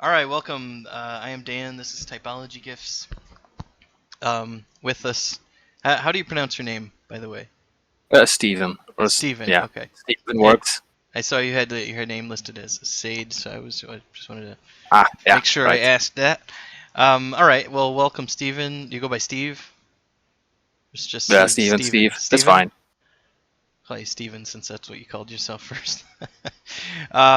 All right, welcome. I am Dan. This is Typology Gifts. With us, how do you pronounce your name, by the way? Steven. Steven. Yeah, Okay. Steven Yeah, works. I saw you had your name listed as Sade, so I just wanted to Ah, yeah, make sure I right. asked that. All right. Well, welcome, Steven. You go by Steve. It's just Yeah, Steve. Steven, Steven. Steve. That's Steven. fine. Call you Steven since that's what you called yourself first.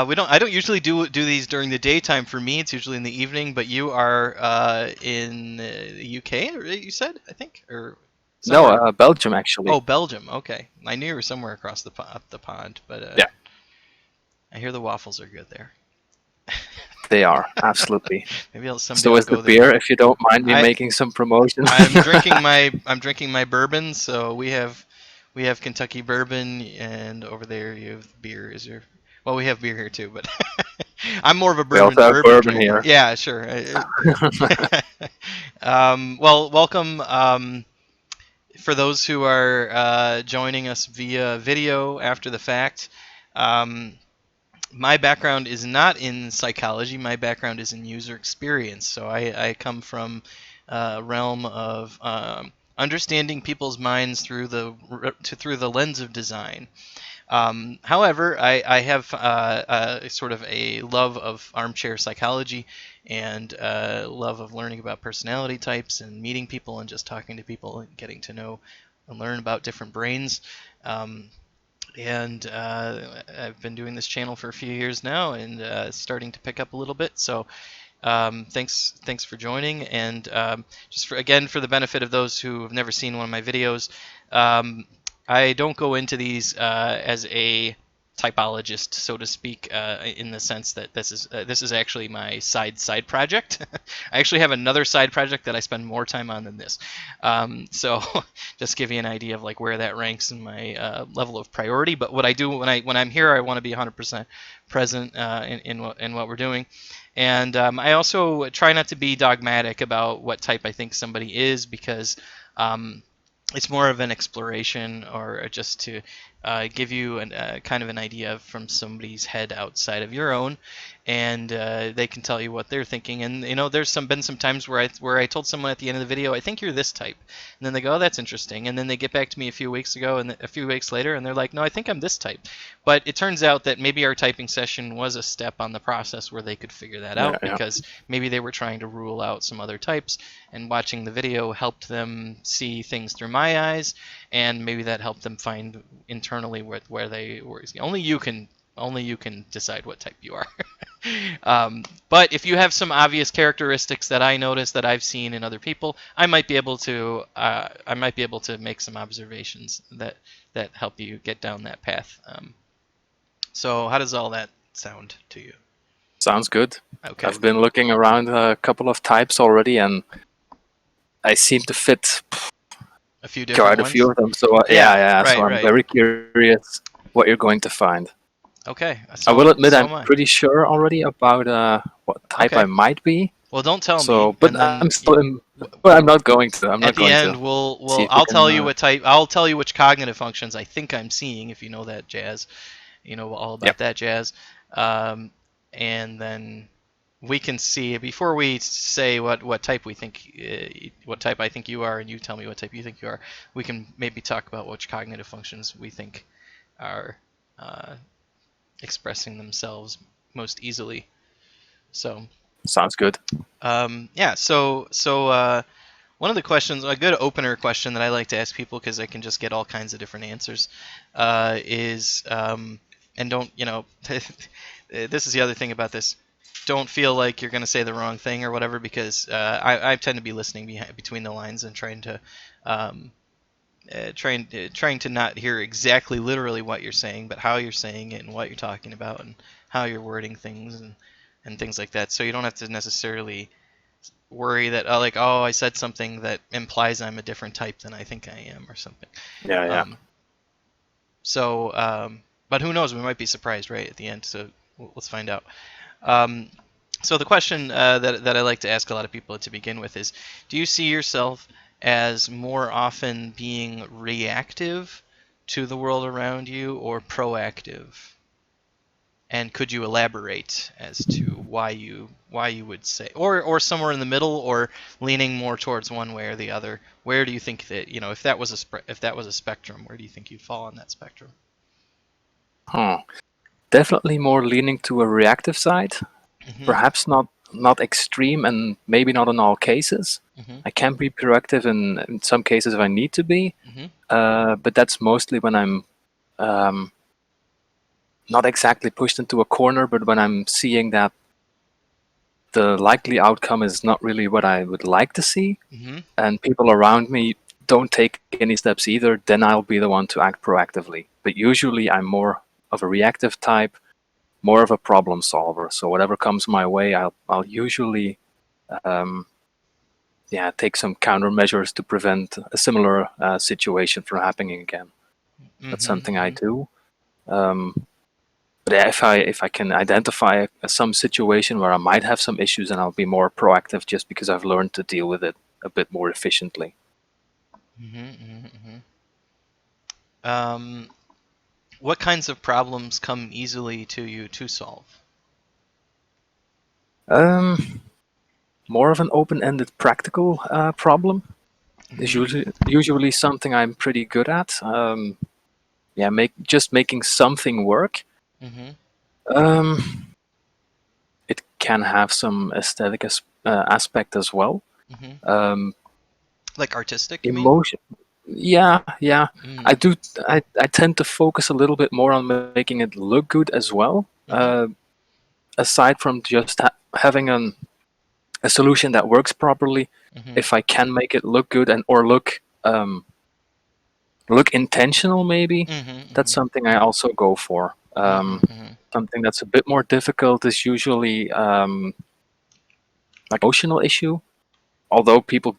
We don't. I don't usually do these during the daytime. For me, it's usually in the evening. But you are in the UK, or you said, I think, or No, somewhere. Belgium actually. Oh, Belgium. Okay, I knew you were somewhere across up the pond, but Yeah, I hear the waffles are good there. they are absolutely. Maybe someday So I'll is the go there. beer. If you don't mind me I making some promotion. I'm drinking my bourbon. So we have Kentucky bourbon, and over there you have beer. Is your Well, we have beer here too, but I'm more of a We bourbon also have bourbon bourbon drinker. here. Yeah, sure. Well, welcome. For those who are joining us via video after the fact, um, my background is not in psychology. My background is in user experience. So I come from a realm of understanding people's minds through the lens of design. However, I have sort of a love of armchair psychology and love of learning about personality types and meeting people and just talking to people and getting to know and learn about different brains. Um, and I've been doing this channel for a few years now, and starting to pick up a little bit. So thanks for joining. And just for the benefit of those who have never seen one of my videos, um, I don't go into these as a typologist, so to speak, in the sense that this is actually my side project. I actually have another side project that I spend more time on than this. So just give you an idea of like where that ranks in my level of priority. But what I do when I'm here, I want to be 100% present in what we're doing. And I also try not to be dogmatic about what type I think somebody is, because um, it's more of an exploration, or just to give you kind of an idea from somebody's head outside of your own, and they can tell you what they're thinking. And there's been some times where I told someone at the end of the video, I think you're this type, and then they go, oh, that's interesting, and then they get back to me a few weeks later, and they're like, no, I think I'm this type. But it turns out that maybe our typing session was a step on the process where they could figure that Yeah, out, yeah. because maybe they were trying to rule out some other types, and watching the video helped them see things through my eyes, and maybe that helped them find internally where they were. Only you can decide what type you are. But if you have some obvious characteristics that I notice that I've seen in other people, I might be able to make some observations that help you get down that path. So how does all that sound to you? Sounds good. Okay. I've been looking around a couple of types already, and I seem to fit A few different quite a few ones. of them. So yeah, Yeah. yeah. So Right. I'm Right. very curious what you're going to find. Okay. I will So admit so I'm am I. pretty sure already about what type I Okay. might be. Well, don't tell So, me, but and I'm then still in. But I'm not going to. I'm at not the going end to. we'll See we'll if we I'll can. tell you what type. I'll tell you which cognitive functions I think I'm seeing, if you know that jazz. You know all Yeah, about that jazz. Um, and then we can see, before we say what type we think, what type I think you are, and you tell me what type you think you are. We can maybe talk about which cognitive functions we think are uh, expressing themselves most easily. So sounds good. yeah. So one of the questions, a good opener question that I like to ask people, because I can just get all kinds of different answers, is, and don't, this is the other thing about this. Don't feel like you're going to say the wrong thing or whatever, because I tend to be listening between the lines and um, trying to not hear exactly literally what you're saying, but how you're saying it and what you're talking about and how you're wording things and things like that. So you don't have to necessarily worry that I said something that implies I'm a different type than I think I am or something. Yeah, yeah. Um, but who knows? We might be surprised right at the end. So let's find out. Um, so the question that I like to ask a lot of people to begin with is, do you see yourself as more often being reactive to the world around you, or proactive? And could you elaborate as to why you would say, or somewhere in the middle, or leaning more towards one way or the other? Where do you think that, if that was a spectrum, where do you think you'd fall on that spectrum? Huh. Definitely more leaning to a reactive side. Mhm. Perhaps not extreme, and maybe not in all cases. Mhm. I can be proactive in some cases if I need to be, Mhm. but that's mostly when I'm um, not exactly pushed into a corner, but when I'm seeing that the likely outcome is not really what I would like to see, Mhm. and people around me don't take any steps either, then I'll be the one to act proactively. But usually I'm more of a reactive type, more of a problem solver. So whatever comes my way, I'll usually um, take some countermeasures to prevent a similar situation from happening again. That's Mhm. something I Mhm. do. Um, but yeah, if I can identify some situation where I might have some issues, and I'll be more proactive just because I've learned to deal with it a bit more efficiently. Mhm. Mhm. Mhm. Um, what kinds of problems come easily to you to solve? Um, More of an open-ended practical problem is Mhm. usually something I'm pretty good at. Yeah, making something work. Mhm. Um, it can have some aesthetic aspect as well. Mhm. Um, Like artistic, you mean? Emotion. Yeah, yeah. I Mm. do. I tend to focus a little bit more on making it look good as well. Mhm. Aside from just having a solution that works properly, Mhm. if I can make it look good and or look intentional, maybe Mhm. that's Mhm. something I also go for. Mhm. Mhm. Something that's a bit more difficult is usually like emotional issue. Although people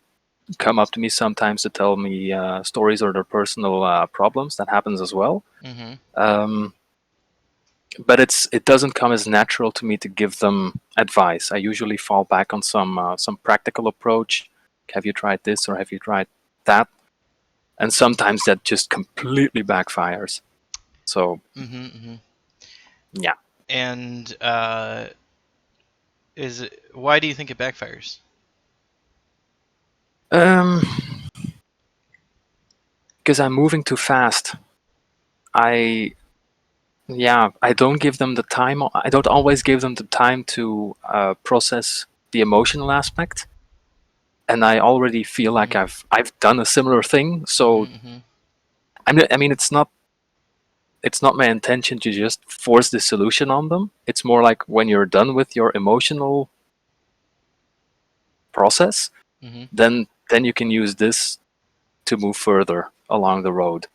come up to me sometimes to tell me stories or their personal problems. That happens as well. Mhm. Um, but it doesn't come as natural to me to give them advice. I usually fall back on some practical approach. Have you tried this or have you tried that? And sometimes that just completely backfires. So Mhm. Mhm. yeah, And why do you think it backfires? um, because I'm moving too fast. I I don't give them the time. I don't always give them the time to process the emotional aspect, and I already feel like Mhm. I've done a similar thing. So Mhm. Mhm. I mean, it's not my intention to just force the solution on them. It's more like when you're done with your emotional process, Mhm. then you can use this to move further along the road.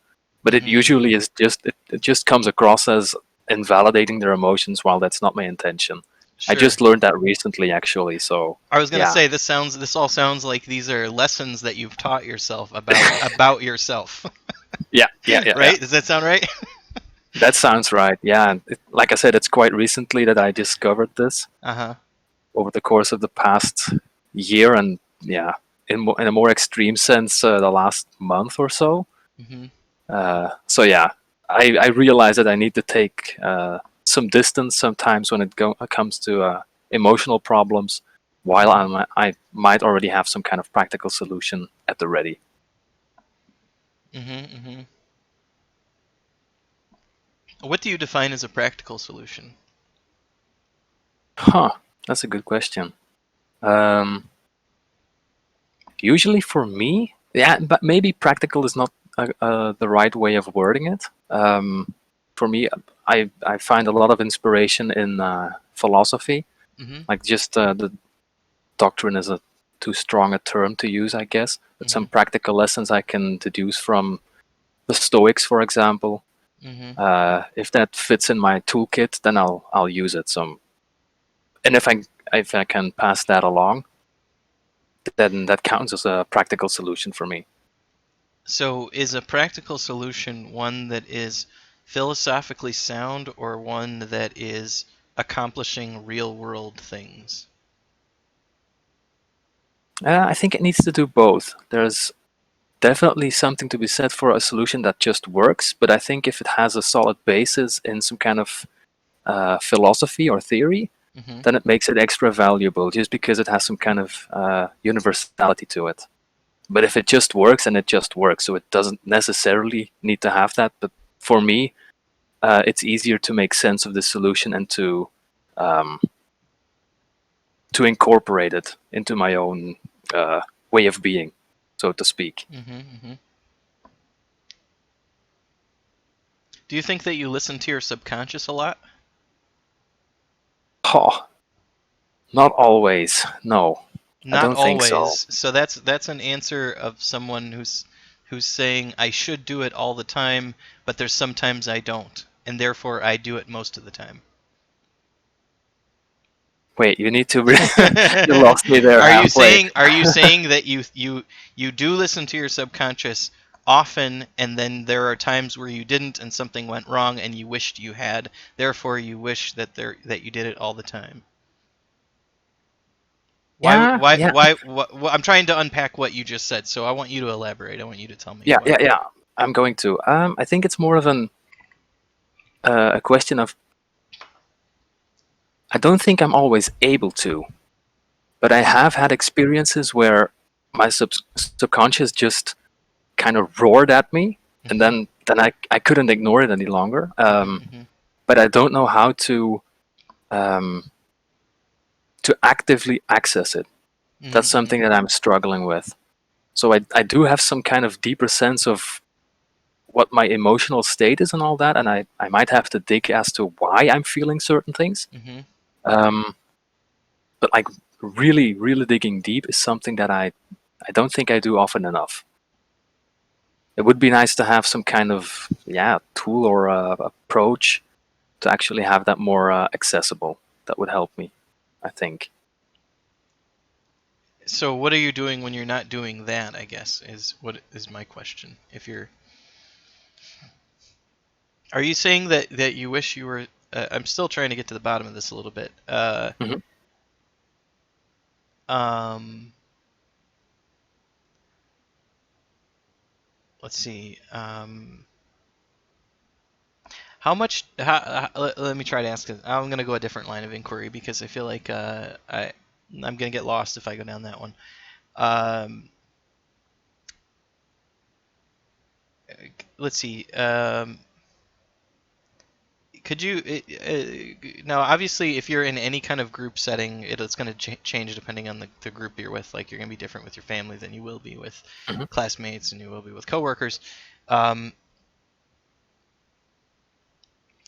But it Mhm. usually is just it just comes across as invalidating their emotions, while that's not my intention. I Sure. just learned that recently, actually. So I was gonna yeah, say this all sounds like these are lessons that you've taught yourself about yourself. yeah. Right? Does that sound right? That sounds right. Yeah, like I said, it's quite recently that I discovered this Uh-huh. over the course of the past year, and yeah, in a more extreme sense, the last month or so. Mhm. So yeah, I realize that I need to take some distance sometimes when it comes to emotional problems, while Mhm. I might already have some kind of practical solution at the ready. Mhm. Mhm. What do you define as a practical solution? Huh, that's a good question. Um, Usually for me, yeah, but maybe practical is not the right way of wording it. For me, I find a lot of inspiration in philosophy, Mhm. like just the doctrine is a too strong a term to use, I guess. But some Mhm. practical lessons I can deduce from the Stoics, for example. Mhm. If that fits in my toolkit, then I'll use it. And if I can pass that along, then that counts as a practical solution for me. So, is a practical solution one that is philosophically sound or one that is accomplishing real world things? I think it needs to do both. There's definitely something to be said for a solution that just works, but I think if it has a solid basis in some kind of philosophy or theory, Hmm. then it makes it extra valuable just because it has some kind of universality to it. But if it just works, and it just works, so it doesn't necessarily need to have that. But for me, it's easier to make sense of the solution and um, to incorporate it into my own way of being, so to speak. Hmm. Hmm. Do you think that you listen to your subconscious a lot? Oh, not always. No, I Not don't think so. always. So that's an answer of someone who's saying I should do it all the time, but there's sometimes I don't, and therefore I do it most of the time. Wait, you need to. You lost me there halfway. Are you saying that you do listen to your subconscious often, and then there are times where you didn't and something went wrong and you wished you had, therefore you wish that you did it all the time? Yeah, yeah, I'm trying to unpack what you just said, so I want you to elaborate. I want you to tell me yeah, why. yeah, yeah. I'm going to. I think it's more of a question of. I don't think I'm always able to, but I have had experiences where my subconscious just kind of roared at me, and Mhm. then I couldn't ignore it any longer. Mhm. But I don't know how um, to actively access it. Mhm. That's Mhm. something that I'm struggling with. So I do have some kind of deeper sense of what my emotional state is and all that, and I might have to dig as to why I'm feeling certain things. Mhm. Um, but like really, really digging deep is something that I don't think I do often enough. It would be nice to have some kind of tool or approach to actually have that more accessible. That would help me, I think. So what are you doing when you're not doing that, I guess, is what is my question. If you're Are you saying that you wish you were I'm still trying to get to the bottom of this a little bit. Hmm. Um let's see. Let me try to ask it. I'm going to go a different line of inquiry because I feel like I'm going to get lost if I go down that one. Um, let's see. Could you now? Obviously, if you're in any kind of group setting, it's going to change depending on the group you're with. Like you're going to be different with your family than you will be with Hmm. classmates, and you will be with coworkers. Um,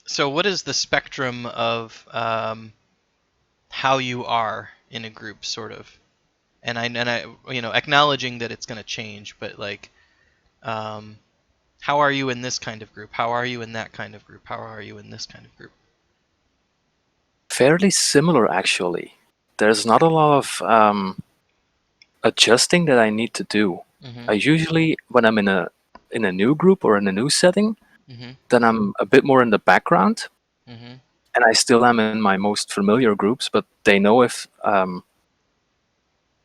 so, what is the spectrum of how you are in a group, sort of? And I acknowledging that it's going to change, but like um, how are you in this kind of group? How are you in that kind of group? How are you in this kind of group? Fairly similar, actually. There's not a lot of adjusting that I need to do. I Mhm. usually, when I'm in a new group or in a new setting, Mhm. then I'm a bit more in the background, Mhm. and I still am in my most familiar groups. But they know if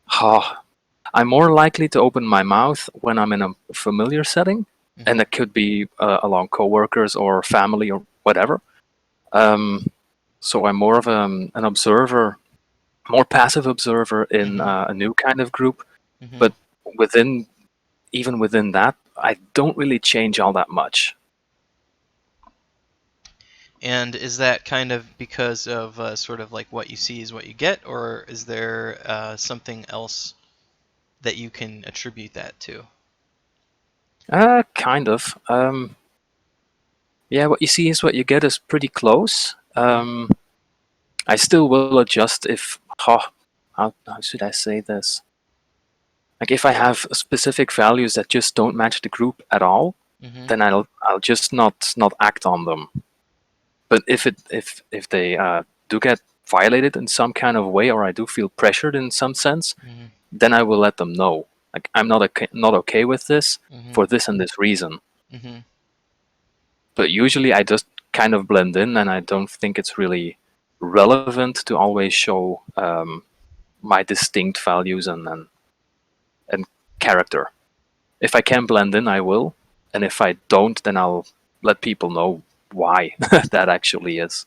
ah, I'm more likely to open my mouth when I'm in a familiar setting, and Mhm. it could be along coworkers or family or whatever. Um, so I'm more of an observer, more passive observer in Mhm. a new kind of group. Mhm. But within even within that, I don't really change all that much. And is that kind of because of sort of like what you see is what you get, or is there something else that you can attribute that to? Kind of. Yeah, what you see is what you get is pretty close. Mhm. I still will adjust if, how should I say this? Like if I have specific values that just don't match the group at all, Mhm. then I'll just not act on them. But if they do get violated in some kind of way, or I do feel pressured in some sense, Mhm. then I will let them know. Like I'm not okay with this Mhm. for this and this reason. Mhm. But usually I just kind of blend in, and I don't think it's really relevant to always show my distinct values and character. If I can blend in, I will, and if I don't, then I'll let people know why that actually is.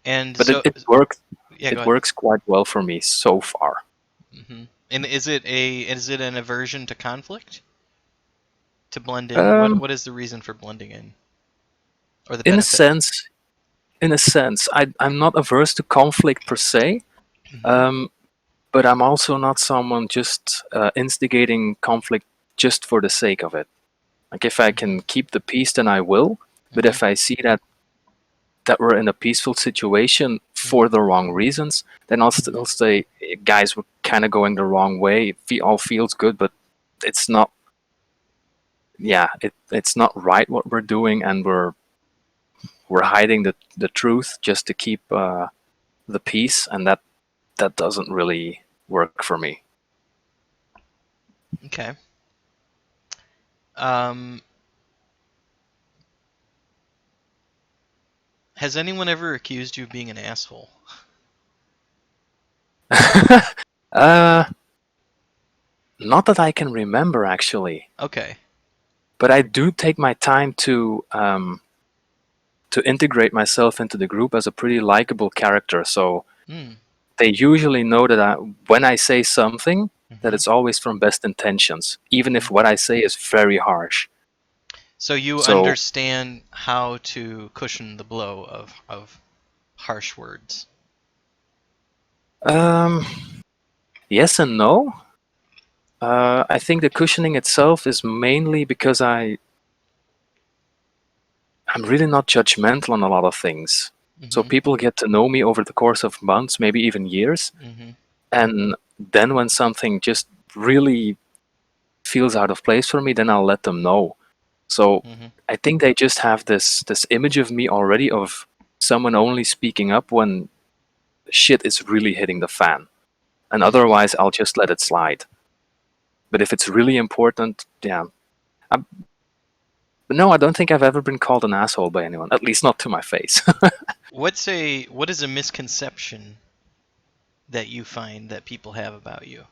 And But so, it works. yeah, go It ahead. works quite well for me so far. And is it an aversion to conflict to blend in? What Um, what is the reason for blending in or the in a benefit? sense, I'm not averse to conflict per se. Hmm. Um, but I'm also not someone just instigating conflict just for the sake of it. Like if I Hmm. can keep the peace, then I will. But Hmm. if I see that we're in a peaceful situation for Hmm. the wrong reasons, then I'll Hmm. still say, guys, we're kind of going the wrong way. It all feels good, but it's not. Yeah, it's not right what we're doing, and we're hiding the truth just to keep the peace, and that doesn't really work for me. Okay. Um, has anyone ever accused you of being an asshole? uh, Not that I can remember actually, Okay. but I do take my time to integrate myself into the group as a pretty likable character. So Mm. they usually know that when I say something, that Hmm. it's always from best intentions, even Hmm. if what I say is very harsh. So you So understand how to cushion the blow of harsh words. um, yes and no. I think the cushioning itself is mainly because I'm really not judgmental on a lot of things. So Hmm. people get to know me over the course of months, maybe even years. Hmm. And then when something just really feels out of place for me, then I'll let them know. So Hmm. I think they just have this image of me already of someone only speaking up when shit is really hitting the fan. And Hmm. otherwise I'll just let it slide. But if it's really important, yeah. I, but no, I don't think I've ever been called an asshole by anyone, at least not to my face. What is a misconception that you find that people have about you?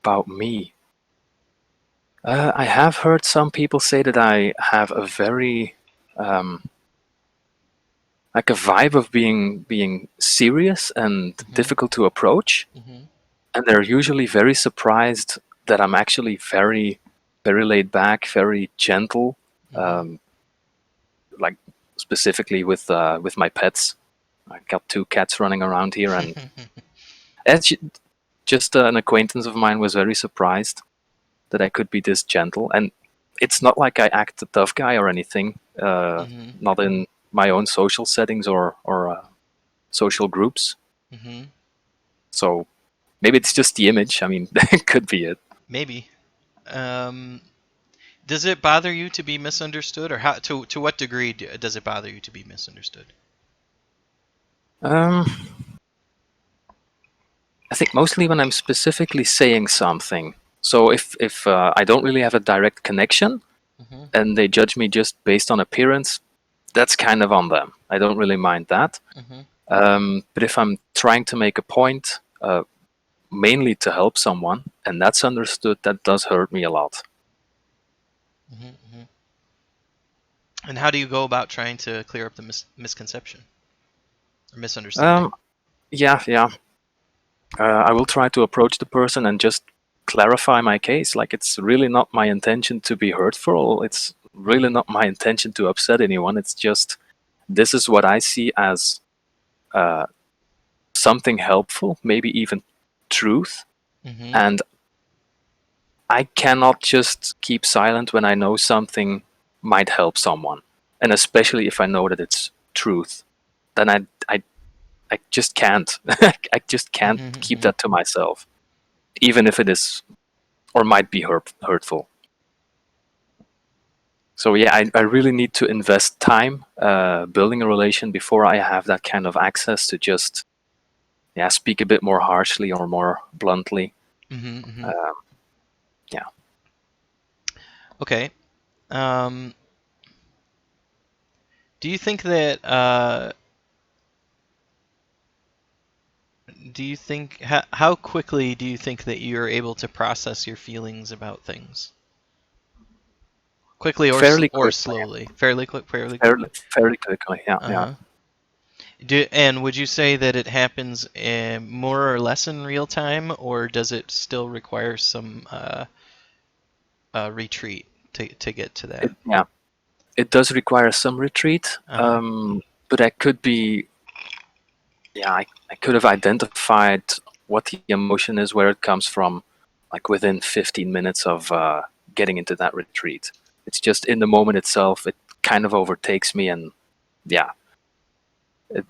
About me. I have heard some people say that I have a very um, like a vibe of being serious and Hmm. difficult to approach, Hmm. and they're usually very surprised that I'm actually very laid back, very gentle, Hmm. um, like specifically with my pets. I got two cats running around here, and it's just an acquaintance of mine was very surprised that I could be this gentle. And it's not like I act a tough guy or anything, Hmm. not in my own social settings or social groups. Hmm. So maybe it's just the image. I mean, it could be it. Maybe. Um, does it bother you to be misunderstood, or how to what degree does it bother you to be misunderstood? Um, I think mostly when I'm specifically saying something. So if I don't really have a direct connection Hmm. and they judge me just based on appearance, that's kind of on them. I don't really mind that. Hmm. But if I'm trying to make a point, mainly to help someone, and that's understood, that does hurt me a lot. Hmm. Hmm. And how do you go about trying to clear up the misconception or misunderstanding? Um, yeah. I will try to approach the person and just clarify my case. Like, it's really not my intention to be hurtful. It's really Hmm. not my intention to upset anyone. It's just this is what I see as uh, something helpful, maybe even truth. Hmm. And I cannot just keep silent when I know something might help someone. And especially if I know that it's truth, then I just can't. I just can't Hmm. keep Hmm. that to myself, even if it is or might be hurtful. So yeah, I really need to invest time building a relation before I have that kind of access to just speak a bit more harshly or more bluntly. Hmm. Hmm. Um, yeah, Okay. Um, do you think that do you think how quickly do you think that you're able to process your feelings about things? Quickly or fairly or quickly, slowly? Fairly quickly. fairly quickly. Yeah, yeah. Uh-huh. And would you say that it happens more or less in real time, or does it still require some retreat to get to that? Yeah, it does require some retreat, Uh-huh. but that could be, yeah, I could have identified what the emotion is, where it comes from, like within 15 minutes of getting into that retreat. It's just in the moment itself, it kind of overtakes me, and yeah,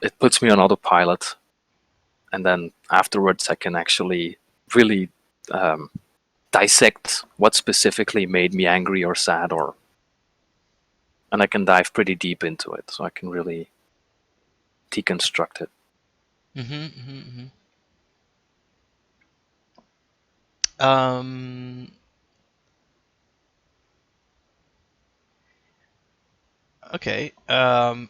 it puts me on autopilot. And then afterwards, I can actually really um, dissect what specifically made me angry or sad, or and I can dive pretty deep into it, so I can really deconstruct it. Mm-hmm. Um, okay. I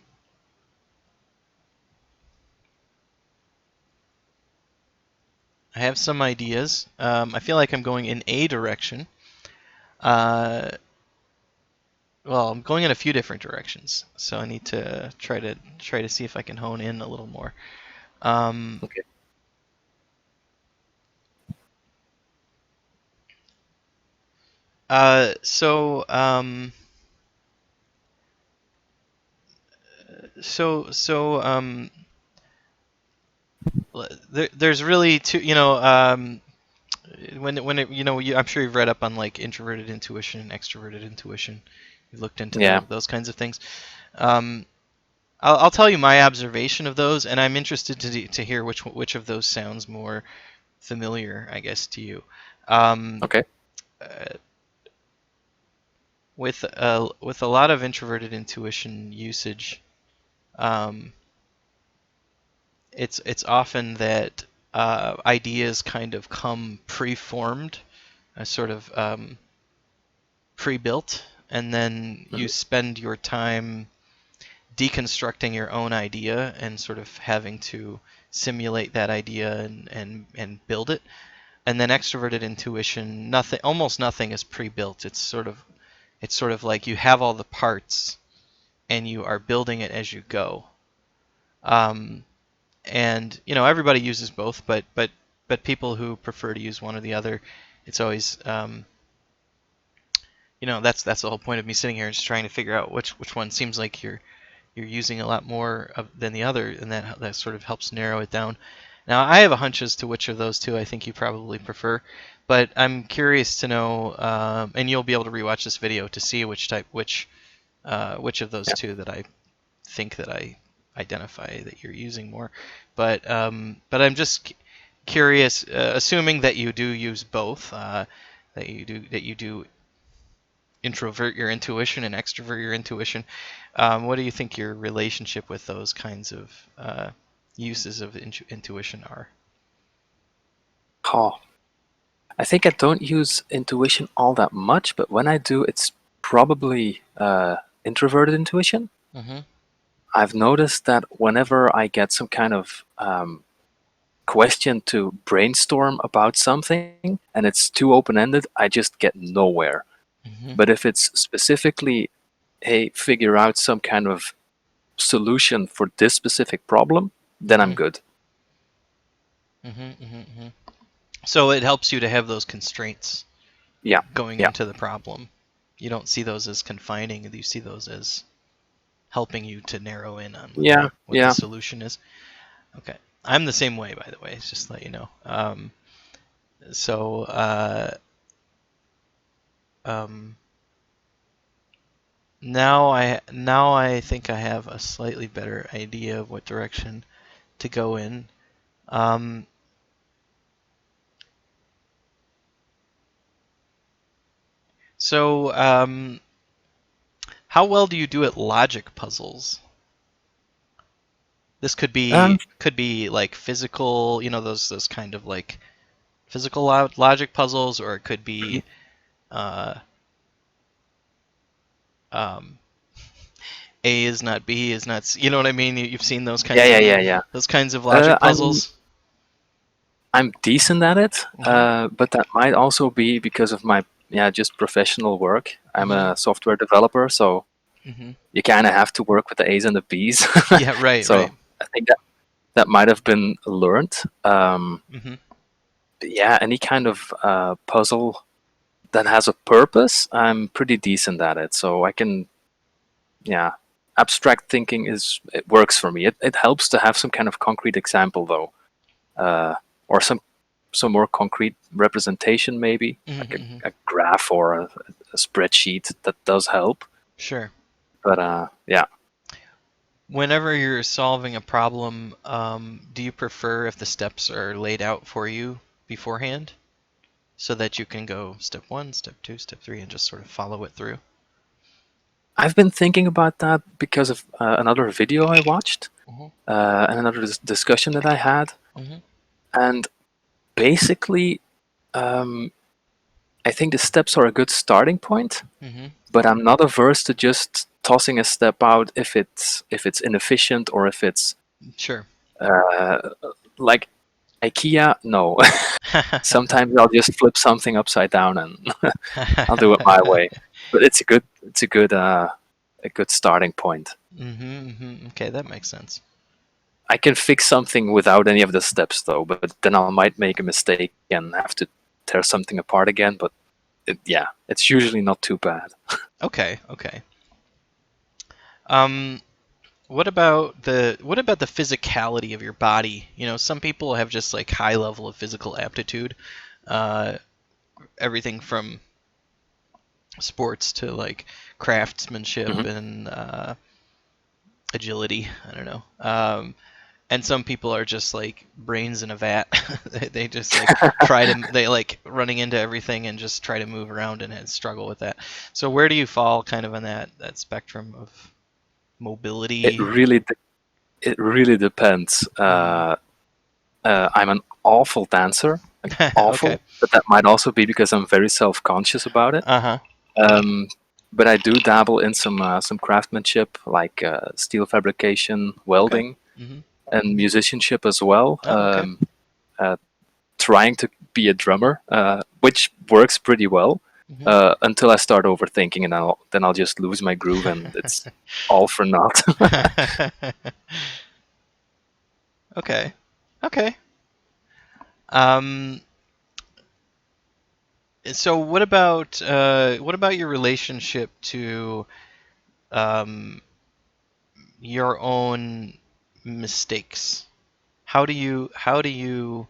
have some ideas. I feel like I'm going in a direction. Uh, well, I'm going in a few different directions, so I need to try to see if I can hone in a little more. Um, Okay. uh, so, um, so, there's really two. I'm sure you've read up on like introverted intuition and extroverted intuition. You've looked into Yeah. those kinds of things. Um, I'll tell you my observation of those, and I'm interested to hear which of those sounds more familiar, I guess, to you. Um, Okay. uh, with a lot of introverted intuition usage, um, it's often that ideas kind of come pre-formed, sort of pre-built, and then you Hmm. spend your time deconstructing your own idea and sort of having to simulate that idea and build it. And then extroverted intuition, almost nothing is pre-built. It's sort of like you have all the parts and you are building it as you go. Um, and everybody uses both, but people who prefer to use one or the other, it's always that's the whole point of me sitting here, just trying to figure out which one seems like you're using a lot more than the other, and that sort of helps narrow it down. Now, I have a hunch as to which of those two I think you probably prefer, but I'm curious to know, and you'll be able to rewatch this video to see which of those Yeah. two that I think that I identify that you're using more. But I'm just curious, assuming that you do use both, that you do introvert your intuition and extrovert your intuition. What do you think your relationship with those kinds of uses of intuition are? Oh, I think I don't use intuition all that much, but when I do, it's probably introverted intuition. Mm-hmm. I've noticed that whenever I get some kind of question to brainstorm about something and it's too open ended, I just get nowhere. Mm-hmm. But if it's specifically, hey, figure out some kind of solution for this specific problem, then Mm-hmm. I'm good. Mm-hmm. Mm-hmm. So it helps you to have those constraints Yeah. going Yeah. into the problem. You don't see those as confining. You see those as helping you to narrow in on Yeah. what the Yeah. solution is. Okay, I'm the same way, by the way. Just to let you know. So um, now I think I have a slightly better idea of what direction to go in. Um, so how well do you do at logic puzzles? This could Um, be could be like physical, those kind of like physical logic puzzles, or it could be uh, um, A is not B is not C. You know what I mean? You've seen those yeah. kinds Yeah. of Yeah. Yeah. logic I'm puzzles. I'm decent at it, Mhm. but that might also be because of my, yeah, just professional work. I'm Mhm. a software developer, so Mhm. you kind of have to work with the A's and the B's. Yeah. Right. So Right. I think that might have been learned. Hmm. But yeah, any kind of puzzle that has a purpose, I'm pretty decent at it. So I can, yeah, abstract thinking it works for me. It helps to have some kind of concrete example though, or some more concrete representation maybe, Hmm. like Hmm. a graph or a spreadsheet that does help. Sure. But yeah, Whenever you're solving a problem, do you prefer if the steps are laid out for you beforehand so that you can go step one, step two, step three, and just sort of follow it through? I've been thinking about that because of another video I watched Hmm. and another discussion that I had, Hmm. and basically, um, I think the steps are a good starting point. Hmm. But I'm not averse to just tossing a step out if it's inefficient or if it's Sure. uh, like IKEA. No, sometimes I'll just flip something upside down and I'll do it my way. But a good starting point. Hmm. Hmm. Okay, that makes sense. I can fix something without any of the steps though, but then I might make a mistake and have to tear something apart again. But yeah, it's usually not too bad. Okay, okay. Um, what about the physicality of your body? You know, some people have just like high level of physical aptitude, uh, everything from sports to like craftsmanship Mhm. and agility. I don't know. And some people are just like brains in a vat. They just like they like running into everything and just try to move around and struggle with that. So where do you fall kind of on that spectrum of It mobility? really it really depends. Hmm. I'm an awful dancer, like Okay. awful, but that might also be because I'm very self-conscious about it. Uh-huh. Um, but I do dabble in some craftsmanship, like steel fabrication, Okay. welding, Hmm. and musicianship as well. Oh, okay. Uh, Trying to be a drummer, which works pretty well Hmm. until I start overthinking, and then I'll just lose my groove, and it's all for naught. Okay. Okay. Um, so what about your relationship to um, your own mistakes? How do you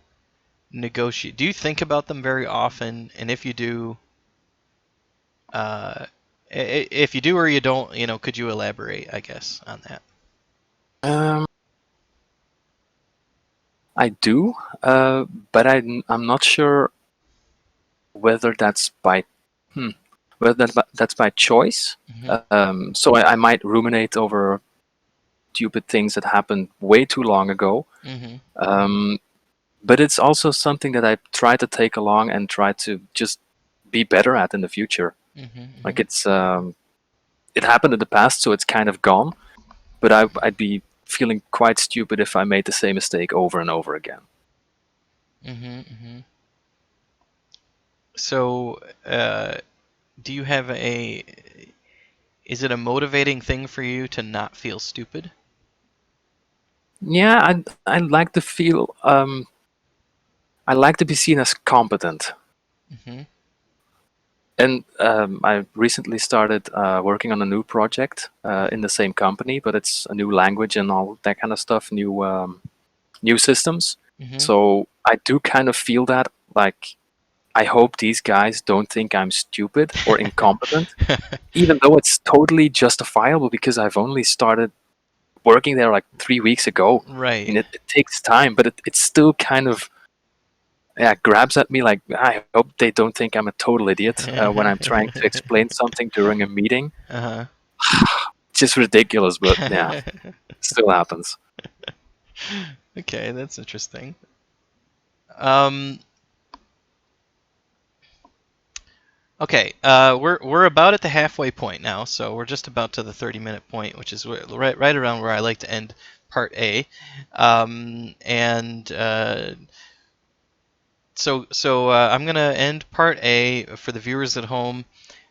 negotiate? Do you think about them very often? And if you do, uh, if you do or you don't, could you elaborate, I guess, on that? um, I do, but I'm not sure whether that's by hmm, whether that's by choice. Hmm. So I might ruminate over stupid things that happened way too long ago. Hmm. Um, but it's also something that I try to take along and try to just be better at in the future. Hmm. Like Hmm. it happened in the past, so it's kind of gone. But I'd be feeling quite stupid if I made the same mistake over and over again. Hmm. Hmm. So, do you have a? Is it a motivating thing for you to not feel stupid? Yeah, I like to feel I like to be seen as competent. Hmm. And I recently started working on a new project in the same company, but it's a new language and all that kind of stuff, new systems. Hmm. So I do kind of feel that, like, I hope these guys don't think I'm stupid or incompetent, even though it's totally justifiable because I've only started working there like 3 weeks ago. I Right. mean, it takes time, but it's still kind of, yeah, grabs at me like, I hope they don't think I'm a total idiot when I'm trying to explain something during a meeting. Uh-huh. It's just ridiculous, but yeah, it still happens. Okay, that's interesting. Um, okay, we're about at the halfway point now, so we're just about to the 30-minute point, which is right around where I like to end part A. And so I'm gonna end part A for the viewers at home.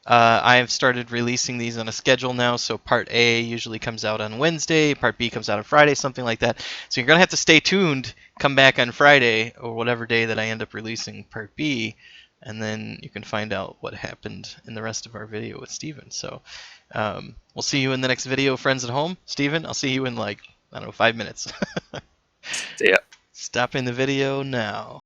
I have started releasing these on a schedule now, so part A usually comes out on Wednesday, part B comes out on Friday, something like that. So you're going to have to stay tuned, come back on Friday or whatever day that I end up releasing part B, and then you can find out what happened in the rest of our video with Steven. So we'll see you in the next video, friends at home. Steven, I'll see you in like, I don't know, 5 minutes. Yeah. Stopping the video now.